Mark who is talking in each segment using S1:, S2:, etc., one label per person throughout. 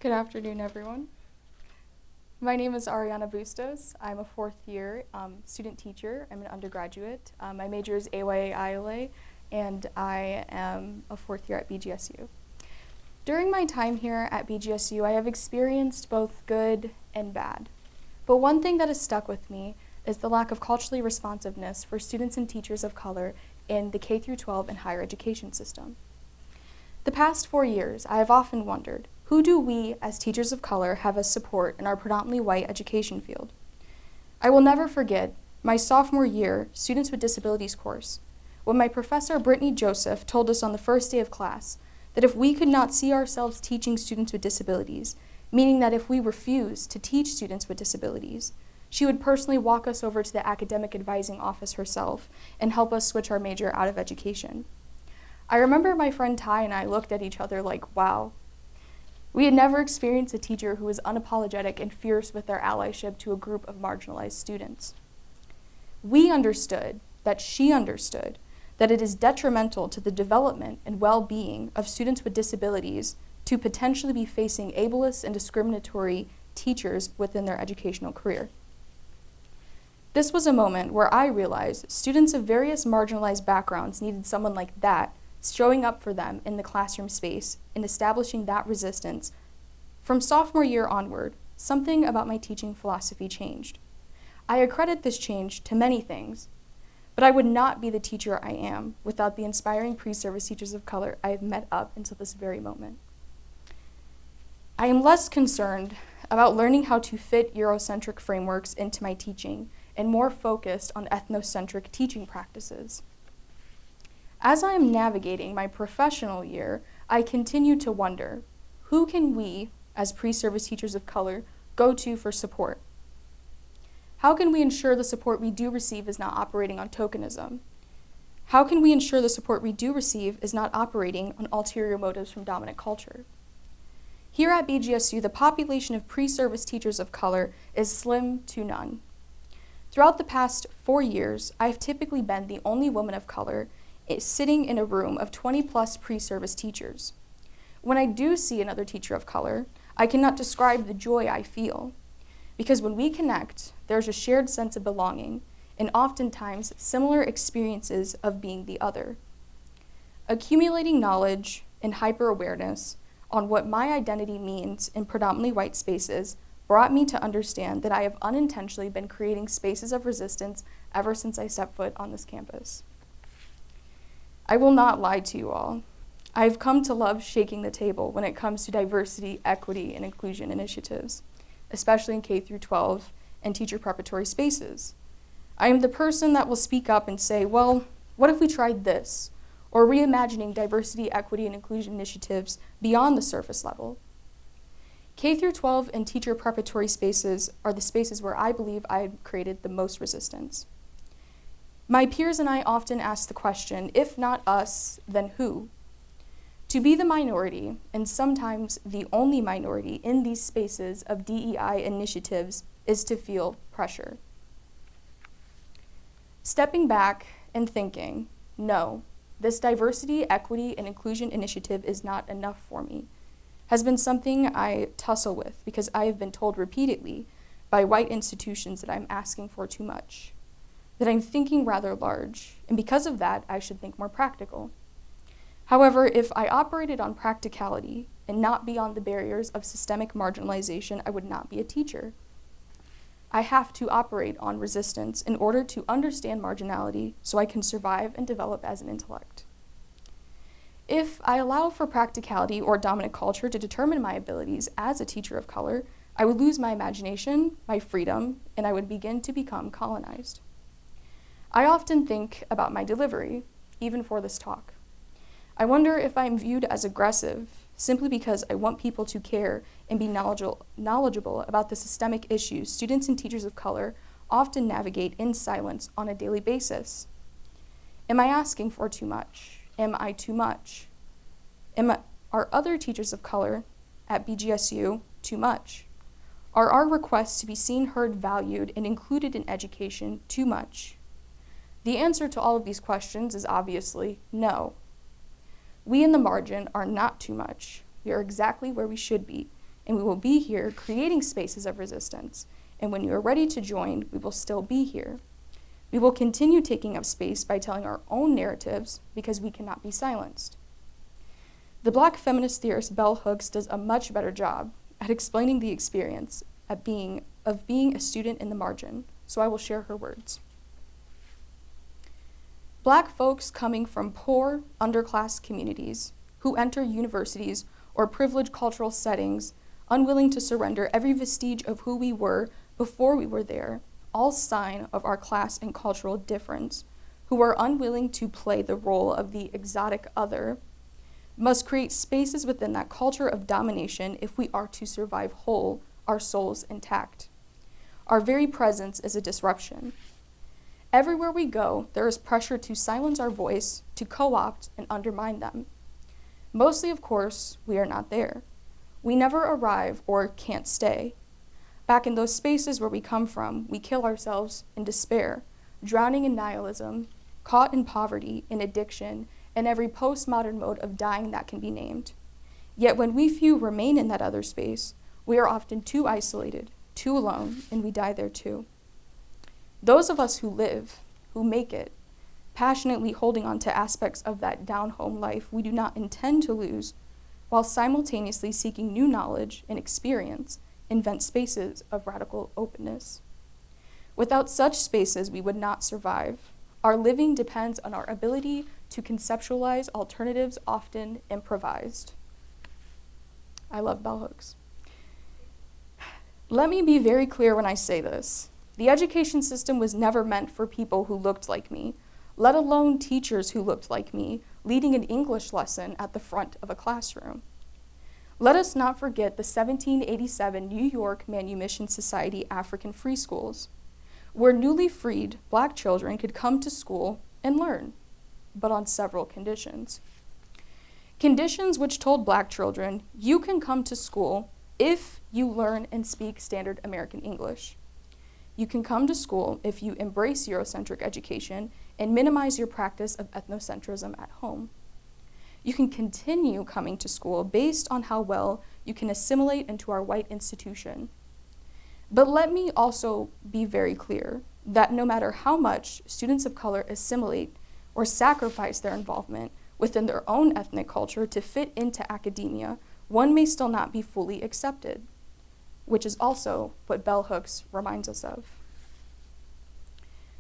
S1: Good afternoon, everyone. My name is Arianna Bustos. I'm a fourth year student teacher. I'm an undergraduate. My major is AYA-ILA, and I am a fourth year at BGSU. During my time here at BGSU, I have experienced both good and bad. But one thing that has stuck with me is the lack of culturally responsiveness for students and teachers of color in the K-12 and higher education system. The past 4 years, I have often wondered, who do we as teachers of color have as support in our predominantly white education field? I will never forget my sophomore year Students with Disabilities course, when my professor Brittany Joseph told us on the first day of class that if we could not see ourselves teaching students with disabilities, meaning that if we refused to teach students with disabilities, she would personally walk us over to the academic advising office herself and help us switch our major out of education. I remember my friend Ty and I looked at each other like, wow. We had never experienced a teacher who was unapologetic and fierce with their allyship to a group of marginalized students. We understood that she understood that it is detrimental to the development and well-being of students with disabilities to potentially be facing ableist and discriminatory teachers within their educational career. This was a moment where I realized students of various marginalized backgrounds needed someone like that showing up for them in the classroom space and establishing that resistance. From sophomore year onward, something about my teaching philosophy changed. I accredit this change to many things, but I would not be the teacher I am without the inspiring pre-service teachers of color I have met up until this very moment. I am less concerned about learning how to fit Eurocentric frameworks into my teaching and more focused on ethnocentric teaching practices. As I am navigating my professional year, I continue to wonder, who can we, as pre-service teachers of color, go to for support? How can we ensure the support we do receive is not operating on tokenism? How can we ensure the support we do receive is not operating on ulterior motives from dominant culture? Here at BGSU, the population of pre-service teachers of color is slim to none. Throughout the past 4 years, I've typically been the only woman of color sitting in a room of 20+ pre-service teachers. When I do see another teacher of color, I cannot describe the joy I feel, because when we connect, there's a shared sense of belonging and oftentimes similar experiences of being the other. Accumulating knowledge and hyper-awareness on what my identity means in predominantly white spaces brought me to understand that I have unintentionally been creating spaces of resistance ever since I stepped foot on this campus. I will not lie to you all. I've come to love shaking the table when it comes to diversity, equity, and inclusion initiatives, especially in K-12 and teacher preparatory spaces. I am the person that will speak up and say, well, what if we tried this? Or reimagining diversity, equity, and inclusion initiatives beyond the surface level. K-12 and teacher preparatory spaces are the spaces where I believe I have created the most resistance. My peers and I often ask the question, if not us, then who? To be the minority, and sometimes the only minority in these spaces of DEI initiatives, is to feel pressure. Stepping back and thinking, no, this diversity, equity, and inclusion initiative is not enough for me, has been something I tussle with because I have been told repeatedly by white institutions that I'm asking for too much, that I'm thinking rather large, and because of that, I should think more practical. However, if I operated on practicality and not beyond the barriers of systemic marginalization, I would not be a teacher. I have to operate on resistance in order to understand marginality so I can survive and develop as an intellect. If I allow for practicality or dominant culture to determine my abilities as a teacher of color, I would lose my imagination, my freedom, and I would begin to become colonized. I often think about my delivery, even for this talk. I wonder if I'm viewed as aggressive simply because I want people to care and be knowledgeable about the systemic issues students and teachers of color often navigate in silence on a daily basis. Am I asking for too much? Am I too much? Are other teachers of color at BGSU too much? Are our requests to be seen, heard, valued, and included in education too much? The answer to all of these questions is obviously no. We in the margin are not too much. We are exactly where we should be, and we will be here creating spaces of resistance. And when you are ready to join, we will still be here. We will continue taking up space by telling our own narratives because we cannot be silenced. The Black feminist theorist Bell Hooks does a much better job at explaining the experience of being a student in the margin, so I will share her words. Black folks coming from poor, underclass communities who enter universities or privileged cultural settings, unwilling to surrender every vestige of who we were before we were there, all sign of our class and cultural difference, who are unwilling to play the role of the exotic other, must create spaces within that culture of domination if we are to survive whole, our souls intact. Our very presence is a disruption. Everywhere we go, there is pressure to silence our voice, to co-opt and undermine them. Mostly, of course, we are not there. We never arrive or can't stay. Back in those spaces where we come from, we kill ourselves in despair, drowning in nihilism, caught in poverty, in addiction, and every postmodern mode of dying that can be named. Yet when we few remain in that other space, we are often too isolated, too alone, and we die there too. Those of us who live, who make it, passionately holding on to aspects of that down-home life we do not intend to lose, while simultaneously seeking new knowledge and experience, invent spaces of radical openness. Without such spaces, we would not survive. Our living depends on our ability to conceptualize alternatives often improvised. I love bell hooks. Let me be very clear when I say this. The education system was never meant for people who looked like me, let alone teachers who looked like me, leading an English lesson at the front of a classroom. Let us not forget the 1787 New York Manumission Society African free schools, where newly freed Black children could come to school and learn, but on several conditions. Conditions which told Black children, you can come to school if you learn and speak standard American English. You can come to school if you embrace Eurocentric education and minimize your practice of ethnocentrism at home. You can continue coming to school based on how well you can assimilate into our white institution. But let me also be very clear that no matter how much students of color assimilate or sacrifice their involvement within their own ethnic culture to fit into academia, one may still not be fully accepted, which is also what Bell Hooks reminds us of.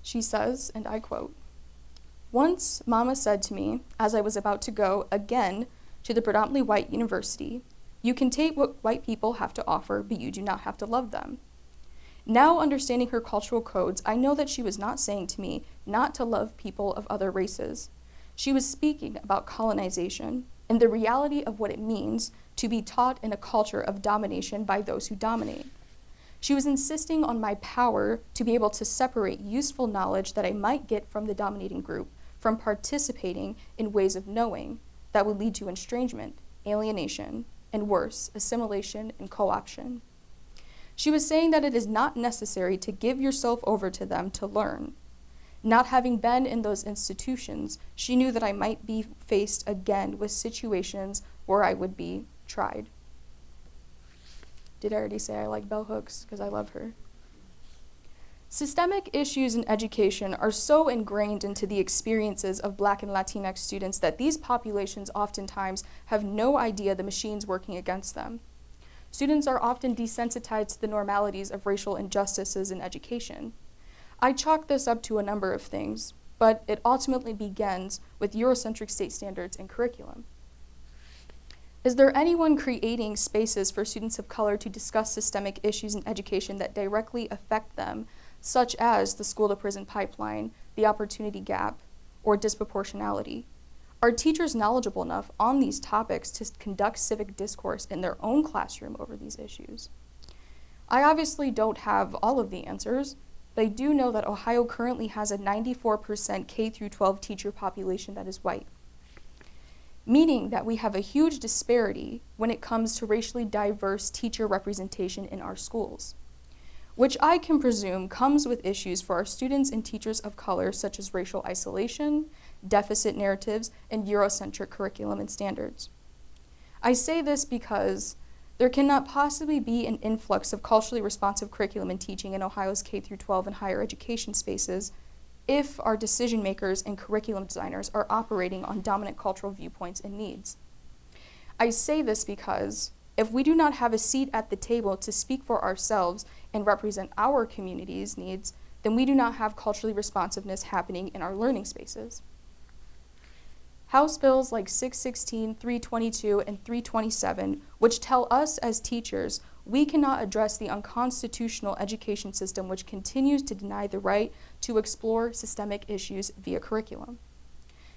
S1: She says, and I quote, "Once Mama said to me, as I was about to go again to the predominantly white university, you can take what white people have to offer, but you do not have to love them." Now understanding her cultural codes, I know that she was not saying to me not to love people of other races. She was speaking about colonization and the reality of what it means to be taught in a culture of domination by those who dominate. She was insisting on my power to be able to separate useful knowledge that I might get from the dominating group from participating in ways of knowing that would lead to estrangement, alienation, and worse, assimilation and co-option. She was saying that it is not necessary to give yourself over to them to learn. Not having been in those institutions, she knew that I might be faced again with situations where I would be tried. Did I already say I like Bell Hooks? Because I love her. Systemic issues in education are so ingrained into the experiences of Black and Latinx students that these populations oftentimes have no idea the machine's working against them. Students are often desensitized to the normalities of racial injustices in education. I chalk this up to a number of things, but it ultimately begins with Eurocentric state standards and curriculum. Is there anyone creating spaces for students of color to discuss systemic issues in education that directly affect them, such as the school-to-prison pipeline, the opportunity gap, or disproportionality? Are teachers knowledgeable enough on these topics to conduct civic discourse in their own classroom over these issues? I obviously don't have all of the answers, but I do know that Ohio currently has a 94% K-12 teacher population that is white, meaning that we have a huge disparity when it comes to racially diverse teacher representation in our schools, which I can presume comes with issues for our students and teachers of color, such as racial isolation, deficit narratives, and Eurocentric curriculum and standards. I say this because There cannot possibly be an influx of culturally responsive curriculum and teaching in Ohio's K-12 and higher education spaces if our decision makers and curriculum designers are operating on dominant cultural viewpoints and needs. I say this because if we do not have a seat at the table to speak for ourselves and represent our community's needs, then we do not have culturally responsiveness happening in our learning spaces. House bills like 616, 322, and 327, which tell us as teachers we cannot address the unconstitutional education system which continues to deny the right to explore systemic issues via curriculum.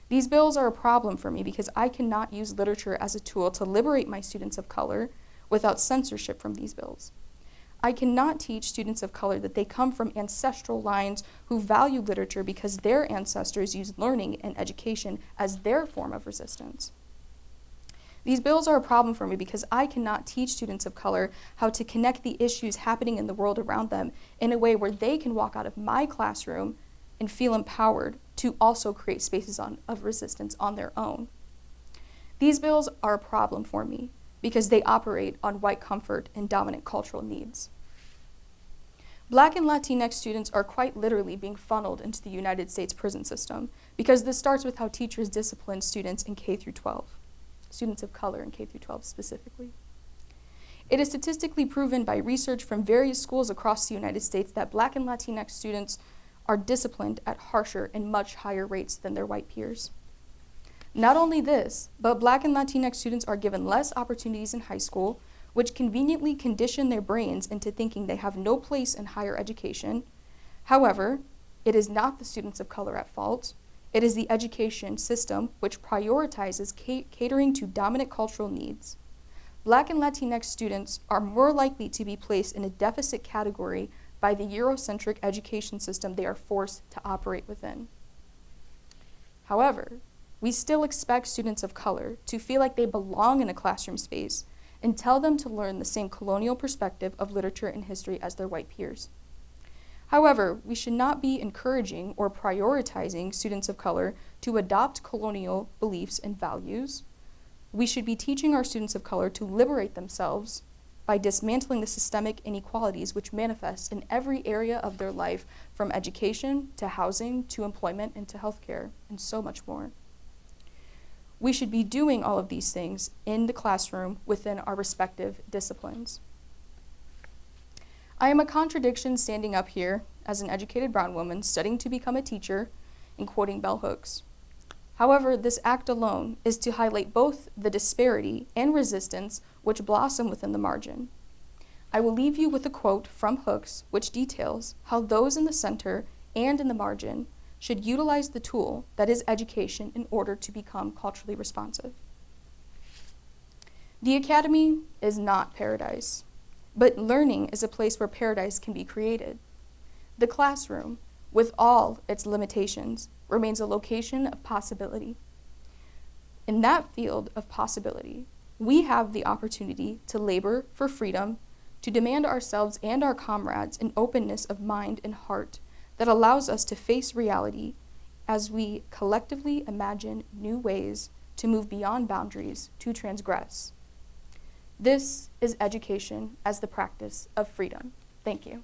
S1: These bills are a problem for me because I cannot use literature as a tool to liberate my students of color without censorship from these bills. I cannot teach students of color that they come from ancestral lines who value literature because their ancestors used learning and education as their form of resistance. These bills are a problem for me because I cannot teach students of color how to connect the issues happening in the world around them in a way where they can walk out of my classroom and feel empowered to also create spaces of resistance on their own. These bills are a problem for me because they operate on white comfort and dominant cultural needs. Black and Latinx students are quite literally being funneled into the United States prison system because this starts with how teachers discipline students in K-12, students of color in K-12 specifically. It is statistically proven by research from various schools across the United States that Black and Latinx students are disciplined at harsher and much higher rates than their white peers. Not only this, but Black and Latinx students are given less opportunities in high school, which conveniently condition their brains into thinking they have no place in higher education. However, it is not the students of color at fault. It is the education system which prioritizes catering to dominant cultural needs. Black and Latinx students are more likely to be placed in a deficit category by the Eurocentric education system they are forced to operate within. However, we still expect students of color to feel like they belong in a classroom space and tell them to learn the same colonial perspective of literature and history as their white peers. However, we should not be encouraging or prioritizing students of color to adopt colonial beliefs and values. We should be teaching our students of color to liberate themselves by dismantling the systemic inequalities which manifest in every area of their life, from education to housing to employment and to healthcare, and so much more. We should be doing all of these things in the classroom within our respective disciplines. I am a contradiction standing up here as an educated brown woman studying to become a teacher and quoting bell hooks. However, this act alone is to highlight both the disparity and resistance which blossom within the margin. I will leave you with a quote from Hooks which details how those in the center and in the margin should utilize the tool that is education in order to become culturally responsive. The academy is not paradise, but learning is a place where paradise can be created. The classroom, with all its limitations, remains a location of possibility. In that field of possibility, we have the opportunity to labor for freedom, to demand ourselves and our comrades an openness of mind and heart that allows us to face reality as we collectively imagine new ways to move beyond boundaries to transgress. This is education as the practice of freedom. Thank you.